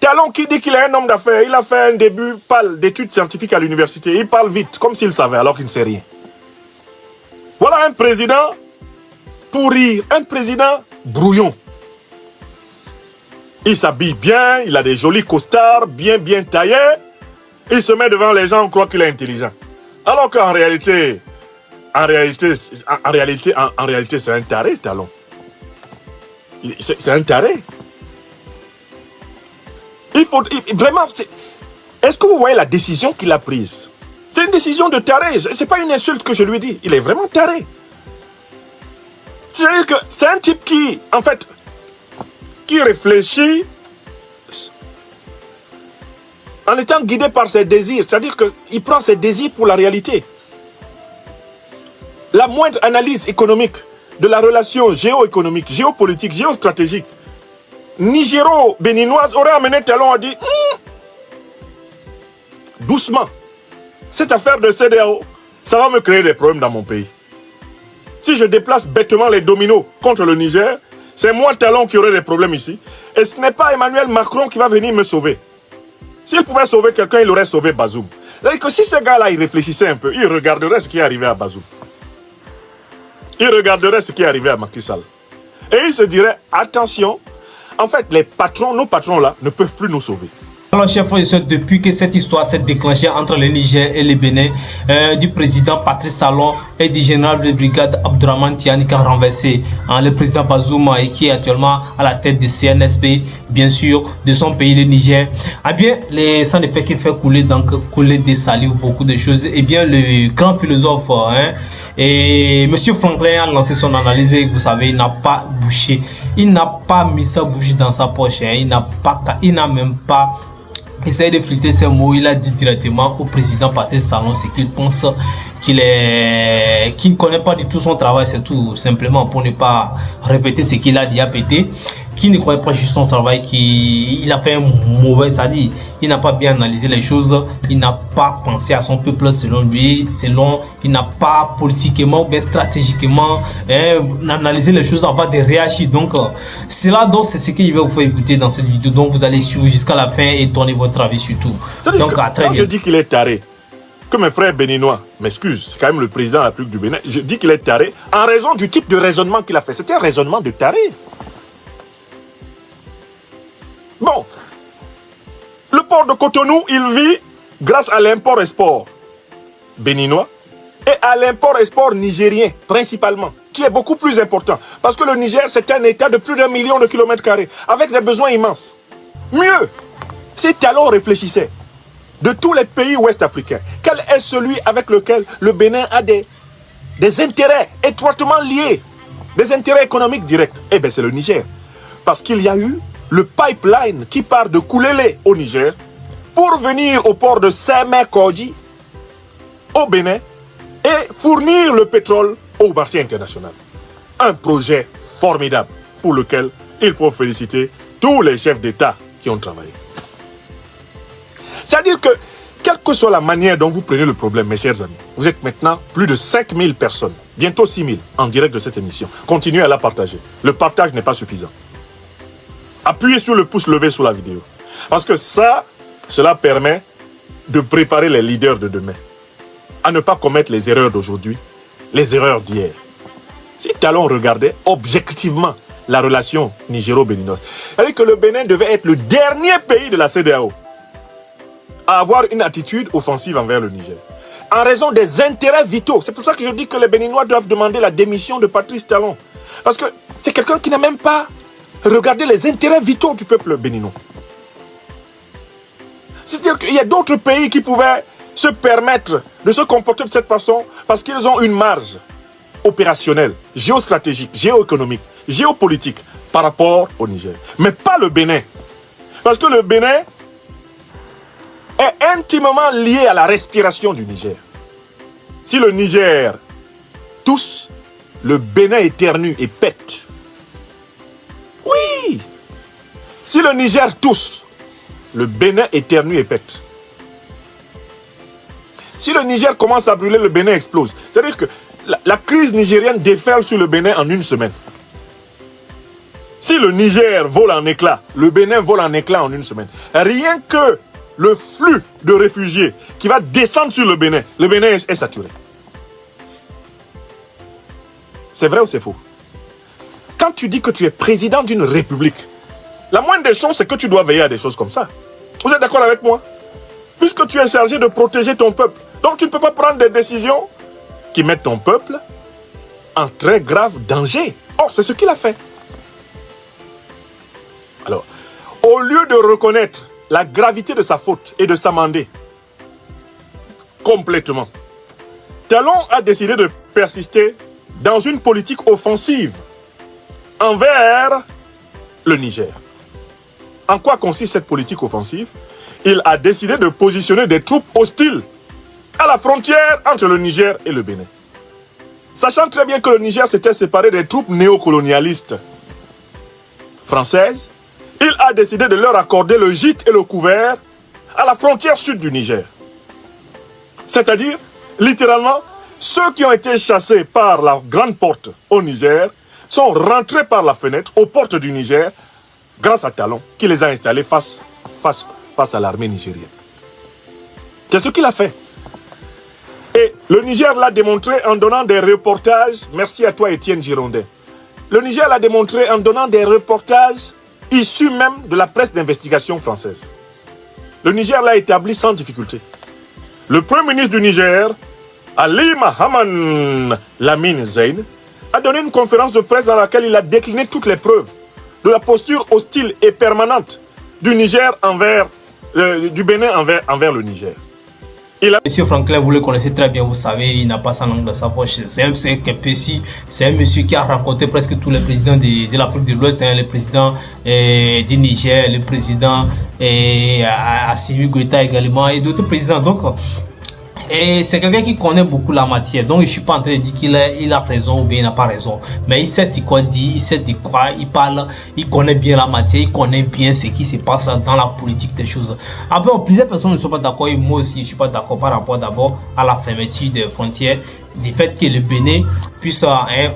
Talon qui dit qu'il est un homme d'affaires, il a fait un début d'études scientifiques à l'université. Il parle vite, comme s'il savait, alors qu'il ne sait rien. Voilà un président pourri, un président brouillon. Il s'habille bien, il a des jolis costards, bien taillés. Il se met devant les gens, on croit qu'il est intelligent. Alors qu'en réalité, c'est un taré, Talon. C'est un taré. Vraiment, est-ce que vous voyez la décision qu'il a prise? C'est une décision de taré. Ce n'est pas une insulte que je lui dis. Il est vraiment taré. C'est-à-dire que c'est un type qui, en fait, qui réfléchit en étant guidé par ses désirs. C'est-à-dire qu'il prend ses désirs pour la réalité. La moindre analyse économique de la relation géoéconomique, géopolitique, géostratégique nigéro-béninoise aurait amené Talon à dire doucement, cette affaire de CEDEAO, ça va me créer des problèmes dans mon pays. Si je déplace bêtement les dominos contre le Niger, c'est moi Talon qui aurai des problèmes ici. Et ce n'est pas Emmanuel Macron qui va venir me sauver. S'il pouvait sauver quelqu'un, il aurait sauvé Bazoum. C'est-à-dire que si ces gars-là, ils réfléchissaient un peu, ils regarderaient ce qui est arrivé à Bazoum. Ils regarderaient ce qui est arrivé à Macky Sall. Et ils se diraient, attention, en fait, les patrons, nos patrons là, ne peuvent plus nous sauver. Alors, chers frères et sœurs, depuis que cette histoire s'est déclenchée entre le Niger et le Bénin, du président Patrice Talon et du général de brigade Abdourahmane Tiani qui a renversé le président Bazoum et qui est actuellement à la tête du CNSP, bien sûr, de son pays, le Niger, eh bien, sans le fait qu'il fait couler des salives, beaucoup de choses, eh bien, le grand philosophe, et Monsieur Franklin a lancé son analyse et vous savez, il n'a pas bouché, il n'a pas mis sa bouche dans sa poche, il n'a même pas essayé de filtrer ses mots. Il a dit directement au président Patrice Talon ce qu'il pense, qu'il ne connaît pas du tout son travail, c'est tout simplement pour ne pas répéter ce qu'il a dit à péter, qui ne croyait pas juste son travail, il a fait un mauvais, c'est-à-dire il n'a pas bien analysé les choses, il n'a pas pensé à son peuple selon lui, il n'a pas politiquement ou bien stratégiquement analysé les choses avant de réagir. Donc cela, c'est ce qu'il va vous faire écouter dans cette vidéo, donc vous allez suivre jusqu'à la fin et donner votre avis surtout. Donc à très quand bientôt. je dis qu'il est taré, que mes frères béninois m'excusent, c'est quand même le président de la République du Bénin, je dis qu'il est taré en raison du type de raisonnement qu'il a fait. C'était un raisonnement de taré. Bon, le port de Cotonou, il vit grâce à l'import-export béninois et à l'import-export nigérien, principalement, qui est beaucoup plus important. Parce que le Niger, c'est un état de plus d'1 million de kilomètres carrés, avec des besoins immenses. Mieux, si Talon réfléchissait, de tous les pays ouest-africains, quel est celui avec lequel le Bénin a des intérêts étroitement liés, des intérêts économiques directs? Eh bien, c'est le Niger. Parce qu'il y a eu le pipeline qui part de Koulélé au Niger pour venir au port de Sémé-Kodji au Bénin et fournir le pétrole au marché international. Un projet formidable pour lequel il faut féliciter tous les chefs d'État qui ont travaillé. C'est-à-dire que, quelle que soit la manière dont vous prenez le problème, mes chers amis, vous êtes maintenant plus de 5000 personnes, bientôt 6000 en direct de cette émission. Continuez à la partager. Le partage n'est pas suffisant. Appuyez sur le pouce levé sous la vidéo. Parce que cela permet de préparer les leaders de demain à ne pas commettre les erreurs d'aujourd'hui, les erreurs d'hier. Si Talon regardait objectivement la relation nigéro-béninoise, c'est-à-dire que le Bénin devait être le dernier pays de la CEDEAO à avoir une attitude offensive envers le Niger, en raison des intérêts vitaux. C'est pour ça que je dis que les Béninois doivent demander la démission de Patrice Talon. Parce que c'est quelqu'un qui n'a même pas regardé les intérêts vitaux du peuple béninois. C'est-à-dire qu'il y a d'autres pays qui pouvaient se permettre de se comporter de cette façon parce qu'ils ont une marge opérationnelle, géostratégique, géoéconomique, géopolitique par rapport au Niger. Mais pas le Bénin. Parce que le Bénin est intimement lié à la respiration du Niger. Si le Niger tousse, le Bénin éternue et pète. Oui! Si le Niger tousse, le Bénin éternue et pète. Si le Niger commence à brûler, le Bénin explose. C'est-à-dire que la crise nigérienne déferle sur le Bénin en une semaine. Si le Niger vole en éclats, le Bénin vole en éclats en une semaine, rien que le flux de réfugiés qui va descendre sur le Bénin est saturé. C'est vrai ou c'est faux? Quand tu dis que tu es président d'une république, la moindre des choses, c'est que tu dois veiller à des choses comme ça. Vous êtes d'accord avec moi? Puisque tu es chargé de protéger ton peuple. Donc tu ne peux pas prendre des décisions qui mettent ton peuple en très grave danger. Or, c'est ce qu'il a fait. Alors, au lieu de reconnaître la gravité de sa faute et de s'amender complètement, Talon a décidé de persister dans une politique offensive envers le Niger. En quoi consiste cette politique offensive? Il a décidé de positionner des troupes hostiles à la frontière entre le Niger et le Bénin. Sachant très bien que le Niger s'était séparé des troupes néocolonialistes françaises, il a décidé de leur accorder le gîte et le couvert à la frontière sud du Niger. C'est-à-dire, littéralement, ceux qui ont été chassés par la grande porte au Niger sont rentrés par la fenêtre aux portes du Niger grâce à Talon, qui les a installés face à l'armée nigérienne. C'est ce qu'il a fait. Et le Niger l'a démontré en donnant des reportages. Merci à toi, Étienne Girondin. Le Niger l'a démontré en donnant des reportages issus même de la presse d'investigation française. Le Niger l'a établi sans difficulté. Le Premier ministre du Niger, Ali Mahaman Lamine Zeyn, a donné une conférence de presse dans laquelle il a décliné toutes les preuves de la posture hostile et permanente du Niger du Bénin envers le Niger. Monsieur Franklin, vous le connaissez très bien, vous savez, il n'a pas sa langue dans sa poche. C'est un monsieur qui a rencontré presque tous les présidents de l'Afrique de l'Ouest, le président du Niger, le président Assimi Goïta également et d'autres présidents. Donc, et c'est quelqu'un qui connaît beaucoup la matière. Donc, je ne suis pas en train de dire qu'il a raison ou bien il n'a pas raison. Mais il sait quoi dire, il sait de quoi il parle. Il connaît bien la matière, il connaît bien ce qui se passe dans la politique des choses. Après, plusieurs personnes ne sont pas d'accord et moi aussi, je ne suis pas d'accord par rapport d'abord à la fermeture des frontières, du fait que le Bénin puisse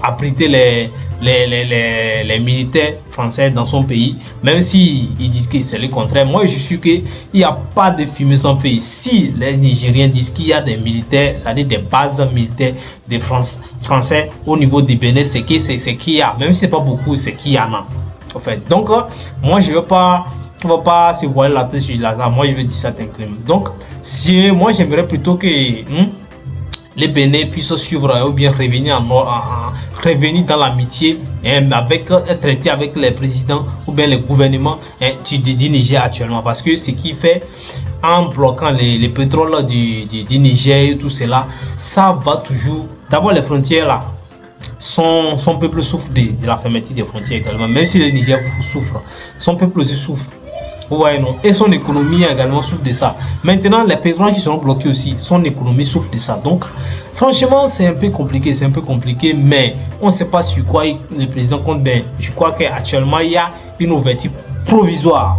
abriter les militaires français dans son pays, même s'ils disent que c'est le contraire. Moi, je suis qu'il n'y a pas de fumée sans feu. Si les Nigériens disent qu'il y a des militaires, c'est-à-dire des bases militaires de français au niveau du Bénin, c'est qu'il y a, même si ce n'est pas beaucoup, c'est qu'il y en a. En fait. Donc, moi, je ne veux pas... On va pas se voiler la tête sur la table. Moi, je veux dire ça tranquillement. Donc, moi, j'aimerais plutôt que les Bénin puissent suivre ou bien revenir revenir dans l'amitié traiter avec les présidents ou bien les gouvernements du Niger actuellement, parce que ce qui fait en bloquant les pétroles du Niger et tout cela, ça va toujours d'abord les frontières là. Son peuple souffre de la fermeture des frontières également, même si le Niger souffre, son peuple aussi souffre. Ouais, non. Et son économie également souffre de ça. Maintenant, les pétroles qui seront bloqués aussi, son économie souffre de ça. Donc, franchement, c'est un peu compliqué, mais on ne sait pas sur quoi le président compte bien. Je crois qu'actuellement, il y a une ouverture provisoire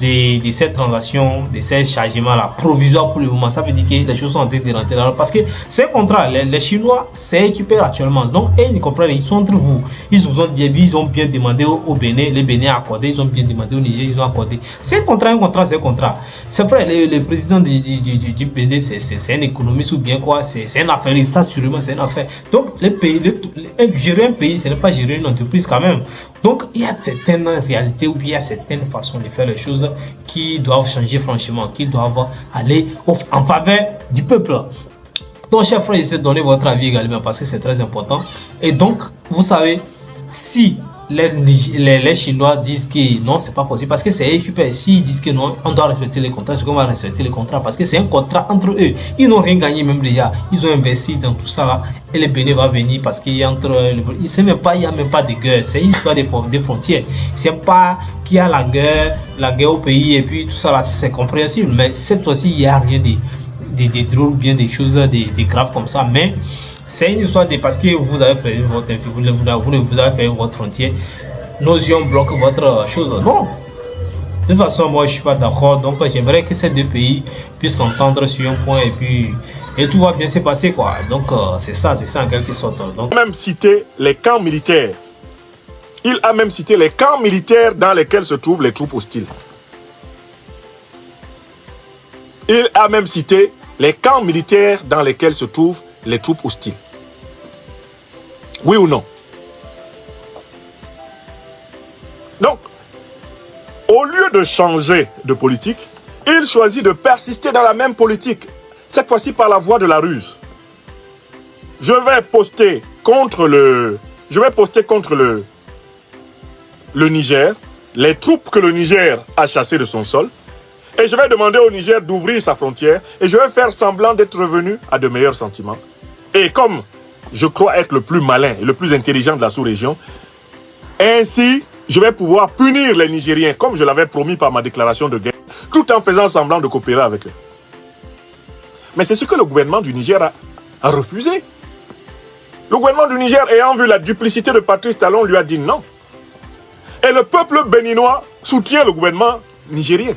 de cette transaction, de ces chargements-là, provisoire pour le moment. Ça veut dire que les choses sont en train de rentrer là. Parce que c'est un contrat. Les Chinois, c'est équipé actuellement. Donc, ils comprennent, ils sont entre vous. Ils ont bien demandé au Bénin. Les Bénin a accordé. Ils ont bien demandé au Niger. Ils ont accordé. C'est un contrat, c'est un contrat. C'est vrai, le président du Bénin, c'est un économiste ou bien quoi. C'est une affaire. Ça, sûrement, c'est une affaire. Donc, gérer un pays, ce n'est pas gérer une entreprise quand même. Donc, il y a certaines réalités ou bien il y a certaines façons de faire les choses qui doivent changer franchement, qui doivent aller en faveur du peuple. Donc, chers frères, j'essaie de donner votre avis également parce que c'est très important. Et donc, vous savez, si les Chinois disent que non, c'est pas possible parce que c'est équipé. S'ils disent que non, on doit respecter les contrats, c'est qu'on va respecter les contrats parce que c'est un contrat entre eux. Ils n'ont rien gagné même déjà. Ils ont investi dans tout ça là et le Bénin va venir parce qu'il y a entre il n'y a même pas de guerre. C'est une histoire des frontières. C'est pas qu'il y a la guerre au pays et puis tout ça là, c'est compréhensible. Mais cette fois-ci, il n'y a rien de drôle, bien des choses de graves comme ça. Mais c'est une histoire de parce que vous avez fait votre vous avez fait votre frontière, nos yeux bloquent votre chose. Non. De toute façon, moi je suis pas d'accord. Donc j'aimerais que ces deux pays puissent s'entendre sur un point et tout va bien se passer quoi. Donc c'est ça en quelque sorte. Donc même citer les camps militaires Il a même cité les camps militaires dans lesquels se trouvent les troupes hostiles. Il a même cité les camps militaires dans lesquels se trouvent les troupes hostiles. Oui ou non? Donc, au lieu de changer de politique, il choisit de persister dans la même politique, cette fois-ci par la voie de la ruse. Je vais poster contre le Niger, les troupes que le Niger a chassées de son sol, et je vais demander au Niger d'ouvrir sa frontière, et je vais faire semblant d'être revenu à de meilleurs sentiments. Et comme je crois être le plus malin et le plus intelligent de la sous-région, ainsi, je vais pouvoir punir les Nigériens, comme je l'avais promis par ma déclaration de guerre, tout en faisant semblant de coopérer avec eux. Mais c'est ce que le gouvernement du Niger a refusé. Le gouvernement du Niger, ayant vu la duplicité de Patrice Talon, lui a dit non. Et le peuple béninois soutient le gouvernement nigérien.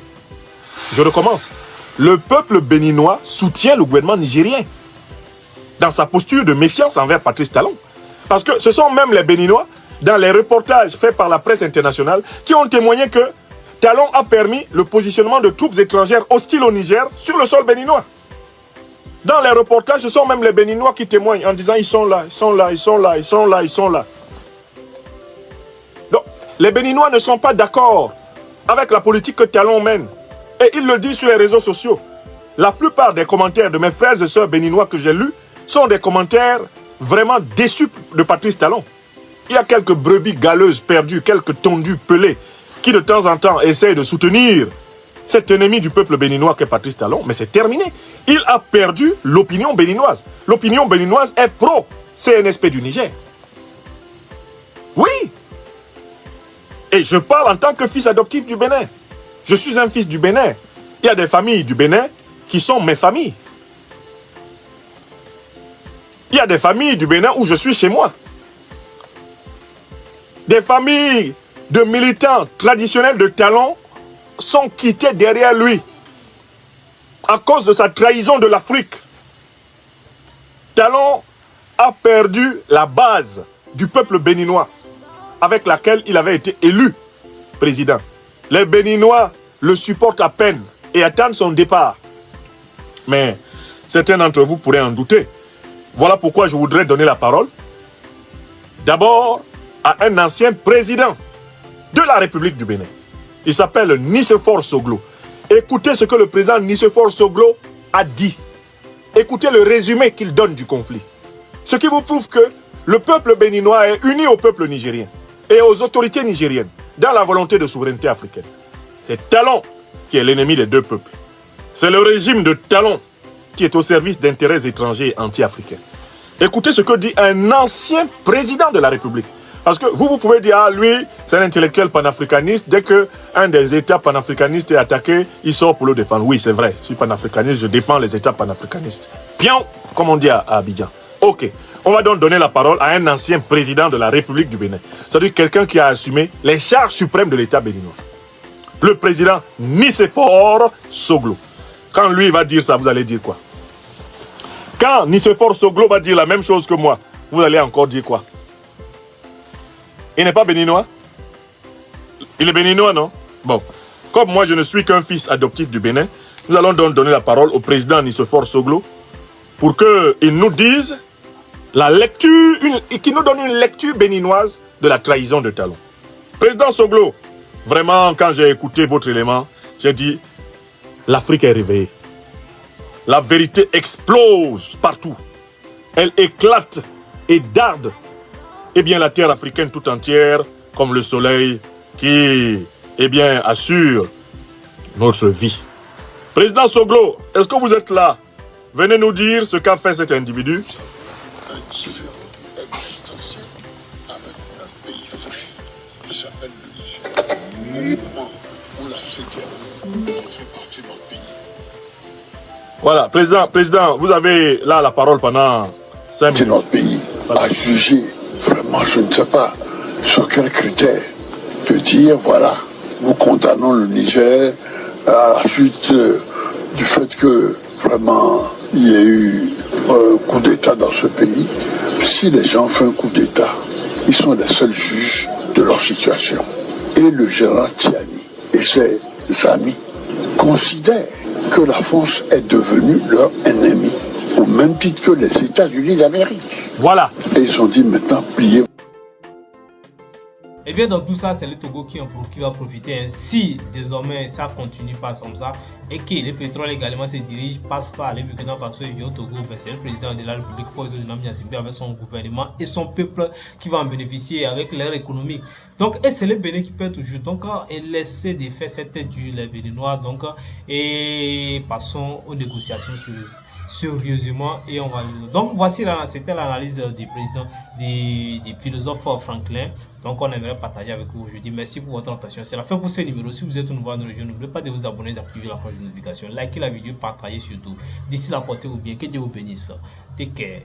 Je recommence. Le peuple béninois soutient le gouvernement nigérien dans sa posture de méfiance envers Patrice Talon. Parce que ce sont même les Béninois, dans les reportages faits par la presse internationale, qui ont témoigné que Talon a permis le positionnement de troupes étrangères hostiles au Niger sur le sol béninois. Dans les reportages, ce sont même les Béninois qui témoignent en disant ils sont là, ils sont là, ils sont là, ils sont là, ils sont là. Donc, les Béninois ne sont pas d'accord avec la politique que Talon mène. Et ils le disent sur les réseaux sociaux. La plupart des commentaires de mes frères et sœurs béninois que j'ai lus sont des commentaires vraiment déçus de Patrice Talon. Il y a quelques brebis galeuses perdues, quelques tondus pelés, qui de temps en temps essayent de soutenir cet ennemi du peuple béninois qu'est Patrice Talon, mais c'est terminé. Il a perdu l'opinion béninoise. L'opinion béninoise est pro-CNSP du Niger. Oui. Et je parle en tant que fils adoptif du Bénin. Je suis un fils du Bénin. Il y a des familles du Bénin qui sont mes familles. Il y a des familles du Bénin où je suis chez moi. Des familles de militants traditionnels de Talon sont quittés derrière lui à cause de sa trahison de l'Afrique. Talon a perdu la base du peuple béninois avec laquelle il avait été élu président. Les Béninois le supportent à peine et attendent son départ. Mais certains d'entre vous pourraient en douter. Voilà pourquoi je voudrais donner la parole d'abord à un ancien président de la République du Bénin. Il s'appelle Nicéphore Soglo. Écoutez ce que le président Nicéphore Soglo a dit. Écoutez le résumé qu'il donne du conflit. Ce qui vous prouve que le peuple béninois est uni au peuple nigérien et aux autorités nigériennes dans la volonté de souveraineté africaine. C'est Talon qui est l'ennemi des deux peuples. C'est le régime de Talon qui est au service d'intérêts étrangers et anti-africains. Écoutez ce que dit un ancien président de la République. Parce que vous pouvez dire, ah, lui, c'est un intellectuel panafricaniste. Dès qu'un des États panafricanistes est attaqué, il sort pour le défendre. Oui, c'est vrai, je suis panafricaniste, je défends les États panafricanistes. Bien, comme on dit à Abidjan. Ok, on va donc donner la parole à un ancien président de la République du Bénin. C'est-à-dire quelqu'un qui a assumé les charges suprêmes de l'État béninois. Le président Nicéphore Soglo. Quand lui va dire ça, vous allez dire quoi? Quand Nicéphore Soglo va dire la même chose que moi, vous allez encore dire quoi? Il n'est pas béninois? Il est béninois, non? Bon, comme moi je ne suis qu'un fils adoptif du Bénin, nous allons donc donner la parole au président Nicéphore Soglo pour qu'il nous dise la lecture, qu'il nous donne une lecture béninoise de la trahison de Talon. Président Soglo, vraiment quand j'ai écouté votre élément, j'ai dit l'Afrique est réveillée. La vérité explose partout. Elle éclate et darde. Eh bien, la terre africaine tout entière, comme le soleil qui, eh bien, assure notre vie. Président Soglo, est-ce que vous êtes là? Venez nous dire ce qu'a fait cet individu. Un différent existentiel avec un pays frère qui s'appelle le Niger. Au moment où la CEDEAO fait partie de notre pays. Voilà, président, vous avez là la parole pendant 5 minutes. C'est notre pays à juger. Vraiment, je ne sais pas sur quels critères de dire, voilà, nous condamnons le Niger à la suite du fait que vraiment il y a eu un coup d'État dans ce pays. Si les gens font un coup d'État, ils sont les seuls juges de leur situation. Et le général Tiani et ses amis considèrent que la France est devenue leur ennemi, au même titre que les États-Unis d'Amérique. Voilà. Et ils ont dit maintenant, pliez. Et bien dans tout ça, c'est le Togo qui va profiter. Si désormais ça continue pas comme ça et que le pétrole également passe par le Burkina Faso et au Togo, ben c'est le président de la République avec son gouvernement et son peuple qui va en bénéficier avec leur économie. Donc, et c'est le Bénin qui perd toujours. Donc, laissez de faire cette dure les Béninois. Donc, et passons aux négociations sérieusement et on va donc voici c'était l'analyse du président du philosophe Franklin. Donc on aimerait partager avec vous aujourd'hui. Merci pour votre attention, c'est la fin pour ce numéro. Si vous êtes nouveau dans le jeu, n'oubliez pas de vous abonner, d'activer la cloche de notification, likez la vidéo, partagez surtout. D'ici là, portez-vous bien, que Dieu vous bénisse. Take care.